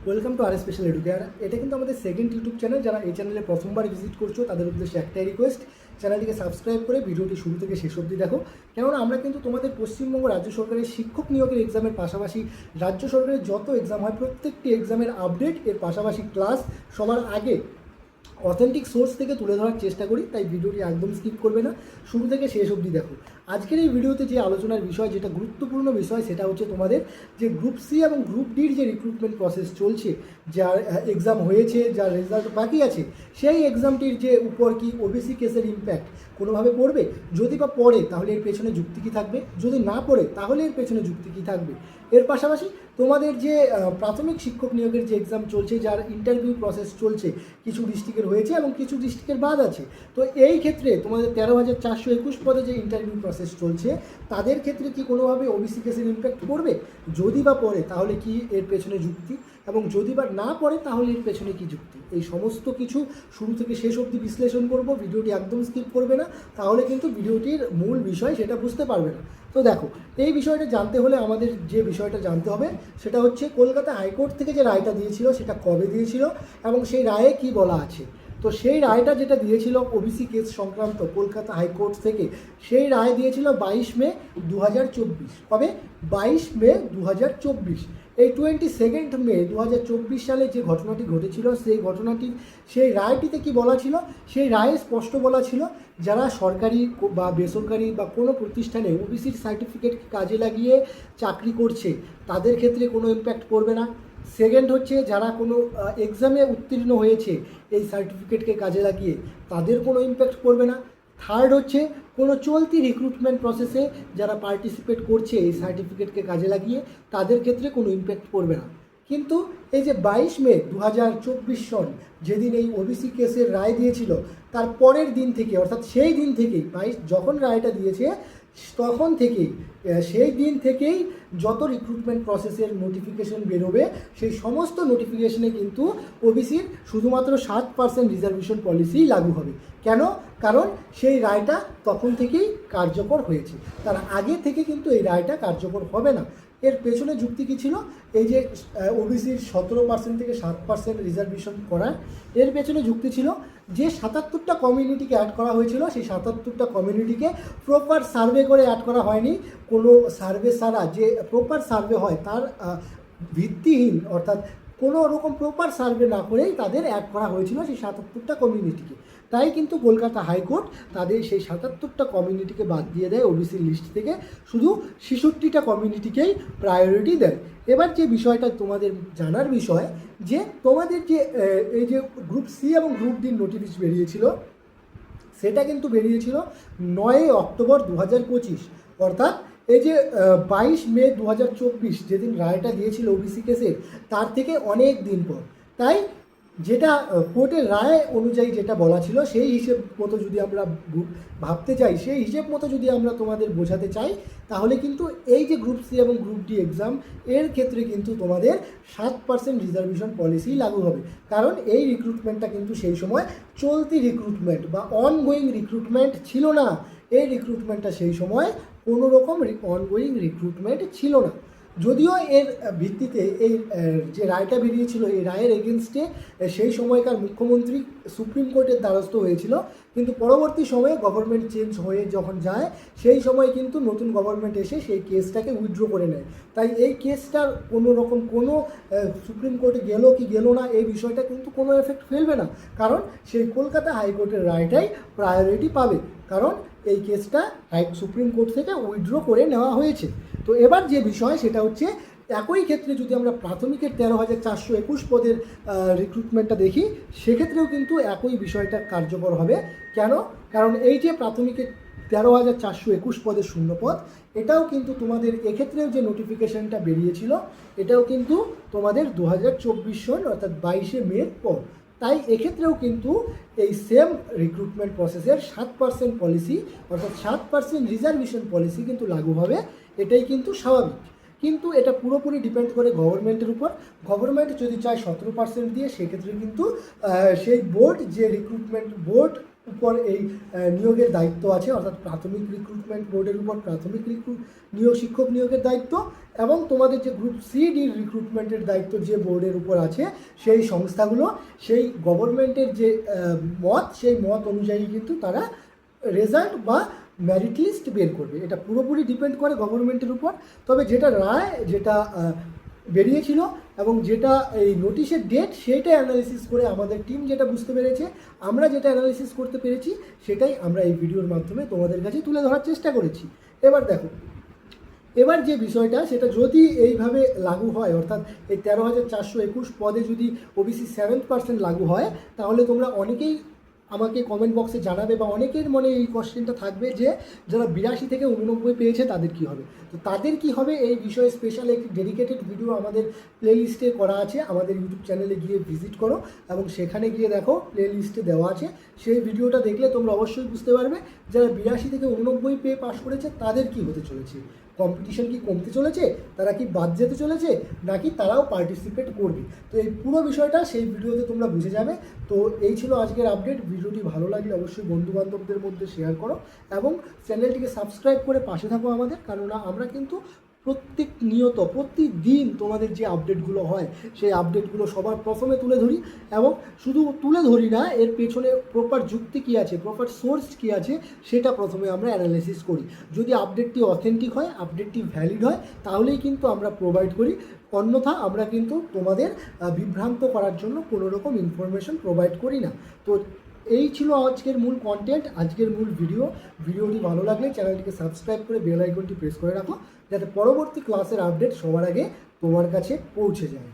Welcome to our special Educare. এটা কিন্তু আমাদের সেকেন্ড ইউটিউব চ্যানেল। যারা এই চ্যানেলে প্রথমবার ভিজিট করছো তাদের উদ্দেশ্যে একটাই রিকোয়েস্ট, চ্যানেলটিকে সাবস্ক্রাইব করে ভিডিওটি শুরু থেকে শেষ অবধি দেখো। কেননা আমরা কিন্তু তোমাদের পশ্চিমবঙ্গ রাজ্য সরকারের শিক্ষক নিয়োগের এক্সামের পাশাপাশি রাজ্য সরকারের যত এক্সাম হয় প্রত্যেকটি এক্সামের আপডেট, এর পাশাপাশি ক্লাস সবার আগে অথেন্টিক সোর্স থেকে তুলে ধরার চেষ্টা করি। তাই ভিডিওটি একদম স্কিপ করবে না, শুরু থেকে শেষ অবধি দেখো। আজকের এই ভিডিওতে যে আলোচনার বিষয়, যেটা গুরুত্বপূর্ণ বিষয়, সেটা হচ্ছে তোমাদের যে গ্রুপ সি এবং গ্রুপ ডির যে রিক্রুটমেন্ট প্রসেস চলছে, যার এক্সাম হয়েছে, যার রেজাল্ট বাকি আছে, সেই এক্সামটির যে উপর কি ওবিসি কেসের ইম্প্যাক্ট কোনোভাবে পড়বে। যদি বা পড়ে তাহলে এর পেছনে যুক্তি কী থাকবে, যদি না পড়ে তাহলে এর পেছনে যুক্তি কী থাকবে। এর পাশাপাশি তোমাদের যে প্রাথমিক শিক্ষক নিয়োগের যে এক্সাম চলছে, যার ইন্টারভিউ প্রসেস চলছে, কিছু ডিস্ট্রিক্টের হয়েছে এবং কিছু ডিস্ট্রিক্টের বাদ আছে। তো এই ক্ষেত্রে তোমাদের 13,421 পদে যে ইন্টারভিউ প্রসেস চলছে, তাদের ক্ষেত্রে কি কোনোভাবে ওবিসি কেসের ইম্প্যাক্ট পড়বে। যদি বা পড়ে তাহলে কি এর পেছনে যুক্তি, এবং যদি বা না পড়ে তাহলে এর পেছনে কি যুক্তি, এই সমস্ত কিছু শুরু থেকে শেষ অবধি বিশ্লেষণ করব। ভিডিওটি একদম স্কিপ করবে না, তাহলে কিন্তু ভিডিওটির মূল বিষয় সেটা বুঝতে পারবে না। তো দেখো, এই বিষয়টা জানতে হলে আমাদের যে বিষয়টা জানতে হবে সেটা হচ্ছে কলকাতা হাইকোর্ট থেকে যে রায়টা দিয়েছিল সেটা কবে দিয়েছিল এবং সেই রায়ে কি বলা আছে। তো সেই রায়টা যেটা দিয়েছিল ওবিসি কেস সংক্রান্ত কলকাতা হাইকোর্ট থেকে, সেই রায় দিয়েছিল 22 মে 2024। কবে? 22 মে 2024। এই 22 মে 2024 সালে যে ঘটনাটি ঘটেছিল, সেই রায়টিতে কি বলা ছিল, সেই রায়ে স্পষ্ট বলা ছিল যারা সরকারি বা বেসরকারি বা কোনো প্রতিষ্ঠানে ওবিসির সার্টিফিকেট কাজে লাগিয়ে চাকরি করছে তাদের ক্ষেত্রে কোনো ইম্প্যাক্ট পড়বে না। সেকেন্ড হচ্ছে যারা কোনো এক্সামে উত্তীর্ণ হয়েছে এই সার্টিফিকেটকে কাজে লাগিয়ে, তাদের কোনো ইম্প্যাক্ট পড়বে না। থার্ড হচ্ছে কোনো চলতি রিক্রুটমেন্ট প্রসেসে যারা পার্টিসিপেট করছে এই সার্টিফিকেটকে কাজে লাগিয়ে, তাদের ক্ষেত্রে কোনো ইম্প্যাক্ট পড়বে না। কিন্তু এই যে 22 মে 2024 সন, যেদিন এই ওবিসি কেসের রায় দিয়েছিল, তার পরের দিন থেকে, অর্থাৎ সেই দিন থেকেই, যখন রায়টা দিয়েছে তখন থেকেই, সেই দিন থেকেই যত রিক্রুটমেন্ট প্রসেসের নোটিফিকেশন বেরোবে, সেই সমস্ত নোটিফিকেশনে কিন্তু ওবিসির শুধুমাত্র 7% রিজার্ভেশন পলিসিই লাগু হবে। কেন? কারণ সেই রায়টা তখন থেকেই কার্যকর হয়েছে, তার আগে থেকে কিন্তু এই রায়টা কার্যকর হবে না। এর পেছনে যুক্তি কী ছিল? এই যে ওবিসির 17% থেকে 7% রিজার্ভেশন করা, এর পেছনে যুক্তি ছিল যে 77টা কমিউনিটিকে অ্যাড করা হয়েছিল, সেই 77টা কমিউনিটিকে প্রপার সার্ভে করে অ্যাড করা হয়নি। কোনো সার্ভে ছাড়া যে প্রপার সার্ভে হয় তার ভিত্তিহীন, অর্থাৎ কোনো রকম প্রপার সার্ভে না করেই তাদের অ্যাড করা হয়েছিল সেই 77টা কমিউনিটিকে। তাই কিন্তু কলকাতা হাইকোর্ট তাদের সেই 77টা কমিউনিটিকে বাদ দিয়ে দেয় ওবিসির লিস্ট থেকে, শুধু 66টা কমিউনিটিকেই প্রায়োরিটি দেয়। এবার যে বিষয়টা তোমাদের জানার বিষয়, যে তোমাদের যে এই যে গ্রুপ সি এবং গ্রুপ ডির নোটিশ বেরিয়েছিল, সেটা কিন্তু বেরিয়েছিল 9 অক্টোবর 2025, অর্থাৎ এই যে 22 মে 2024 যেদিন রায়টা দিয়েছিল ওবিসি কেসের, তার থেকে অনেক দিন পর। তাই যেটা কোর্টের রায় অনুযায়ী যেটা বলা ছিল, সেই হিসেব মতো যদি আমরা ভাবতে চাই, সেই হিসেব মতো যদি আমরা তোমাদের বোঝাতে চাই, তাহলে কিন্তু এই যে গ্রুপ সি এবং গ্রুপ ডি এক্সাম, এর ক্ষেত্রে কিন্তু তোমাদের 7% রিজার্ভেশন পলিসি লাগু হবে। কারণ এই রিক্রুটমেন্টটা কিন্তু সেই সময় চলতি রিক্রুটমেন্ট বা অনগোয়িং রিক্রুটমেন্ট ছিল না। এই রিক্রুটমেন্টটা সেই সময় কোনো রকম অনগোয়িং রিক্রুটমেন্ট ছিল না। যদিও এর ভিত্তিতে এই যে রায়টা বেরিয়েছিল, এই রায়ের এগেনস্টে সেই সময়কার মুখ্যমন্ত্রী সুপ্রিম কোর্টের দ্বারস্থ হয়েছিল, কিন্তু পরবর্তী সময়ে গভর্নমেন্ট চেঞ্জ হয়ে যখন যায়, সেই সময় কিন্তু নতুন গভর্নমেন্ট এসে সেই কেসটাকে উইথড্র করে নেয়। তাই এই কেসটার কোনো রকম কোনো সুপ্রিম কোর্টে গেল কি গেল না, এই বিষয়টা কিন্তু কোনো এফেক্ট ফেলবে না। কারণ সেই কলকাতা হাইকোর্টের রায়টাই প্রায়োরিটি পাবে, কারণ এই কেসটা সুপ্রিম কোর্ট থেকে উইথড্র করে নেওয়া হয়েছে। তো এবার যে বিষয় সেটা হচ্ছে, একই ক্ষেত্রে যদি আমরা প্রাথমিকের 13,421 পদের রিক্রুটমেন্টটা দেখি, সেক্ষেত্রেও কিন্তু একই বিষয়টা কার্যকর হবে। কেন? কারণ এই যে প্রাথমিকের 13,421 পদের শূন্যপদ, এটাও কিন্তু তোমাদের এক্ষেত্রেও যে নোটিফিকেশানটা বেরিয়েছিল, এটাও কিন্তু তোমাদের 2024 সন, অর্থাৎ 22 মের পর। তাই এক্ষেত্রেও কিন্তু এই সেম রিক্রুটমেন্ট প্রসেসের 7% পলিসি, অর্থাৎ 7% রিজার্ভেশন পলিসি কিন্তু লাগু হবে। এটাই কিন্তু স্বাভাবিক, কিন্তু এটা পুরোপুরি ডিপেন্ড করে গভর্নমেন্টের উপর। গভর্নমেন্ট যদি চায় 17% দিয়ে, সেক্ষেত্রে কিন্তু সেই বোর্ড, যে রিক্রুটমেন্ট বোর্ড উপর এই নিয়োগের দায়িত্ব আছে, অর্থাৎ প্রাথমিক রিক্রুটমেন্ট বোর্ডের উপর প্রাথমিক শিক্ষক নিয়োগের দায়িত্ব, এবং তোমাদের যে গ্রুপ সি ডি রিক্রুটমেন্টের দায়িত্ব যে বোর্ডের উপর আছে সেই সংস্থাগুলো সেই গভর্নমেন্টের যে মত সেই মত অনুযায়ী কিন্তু তারা রেজাল্ট বা মেরিট লিস্ট বের করবে। এটা পুরোপুরি ডিপেন্ড করে গভর্নমেন্টের উপর। তবে যেটা রায় যেটা বেরিয়েছিল এবং যেটা এই নোটিশের ডেট সেইটা অ্যানালিসিস করে আমাদের টিম যেটা বুঝতে পেরেছে, আমরা যেটা অ্যানালিসিস করতে পেরেছি সেটাই আমরা এই ভিডিওর মাধ্যমে তোমাদের কাছে তুলে ধরার চেষ্টা করেছি। এবার দেখো, এবার যে বিষয়টা সেটা যদি এইভাবে লাগু হয়, অর্থাৎ এই 13,421 পদে যদি ওবিসি 7% লাগু হয়, তাহলে তোমরা অনেকেই আমাকে কমেন্ট বক্সে জানাবে বা অনেকের মনে এই কোশ্চেনটা থাকবে যে যারা 82 থেকে 89 পেয়েছে তাদের কি হবে। তো তাদের কি হবে এই বিষয়ে স্পেশাল একটি ডেডিকেটেড ভিডিও আমাদের প্লেলিস্টে করা আছে, আমাদের ইউটিউব চ্যানেলে গিয়ে ভিজিট করো এবং সেখানে গিয়ে দেখো প্লেলিস্টে দেওয়া আছে। সেই ভিডিওটা দেখলে তোমরা অবশ্যই বুঝতে পারবে যারা 82 থেকে 89 পেয়ে পাশ করেছে তাদের কি হতে চলেছে। কম্পিটিশন কি কমতে চলেছে, তারা কি বাদ যেতে চলেছে, নাকি তারাও পার্টিসিপেট করবে। তো এই পুরো বিষয়টা সেই ভিডিওতে তোমরা বুঝে যাবে। তো এই ছিল আজকের আপডেট। ভিডিওটি ভালো লাগলে অবশ্যই বন্ধুবান্ধবদের মধ্যে শেয়ার করো এবং চ্যানেলটিকে সাবস্ক্রাইব করে পাশে থাকো আমাদের, কেননা আমরা কিন্তু প্রতিদিন তোমাদের যে আপডেটগুলো হয় সেই আপডেটগুলো সবার প্রথমে তুলে ধরি, এবং শুধু তুলে ধরি না, এর পেছনে প্রপার যুক্তি কী আছে, প্রপার সোর্স কী আছে সেটা প্রথমে আমরা অ্যানালাইসিস করি। যদি আপডেটটি অথেন্টিক হয়, আপডেটটি ভ্যালিড হয়, তাহলেই কিন্তু আমরা প্রোভাইড করি। অন্যথা আমরা কিন্তু তোমাদের বিভ্রান্ত করার জন্য কোনো রকম ইনফরমেশন প্রোভাইড করি না। তো এই ছিল আজকের মূল কন্টেন্ট, আজকের মূল ভিডিওটি ভালো লাগলে চ্যানেলটিকে সাবস্ক্রাইব করে বেল আইকনটি প্রেস করে রাখো, যাতে পরবর্তী ক্লাসের আপডেট সবার আগে তোমার কাছে পৌঁছে যায়।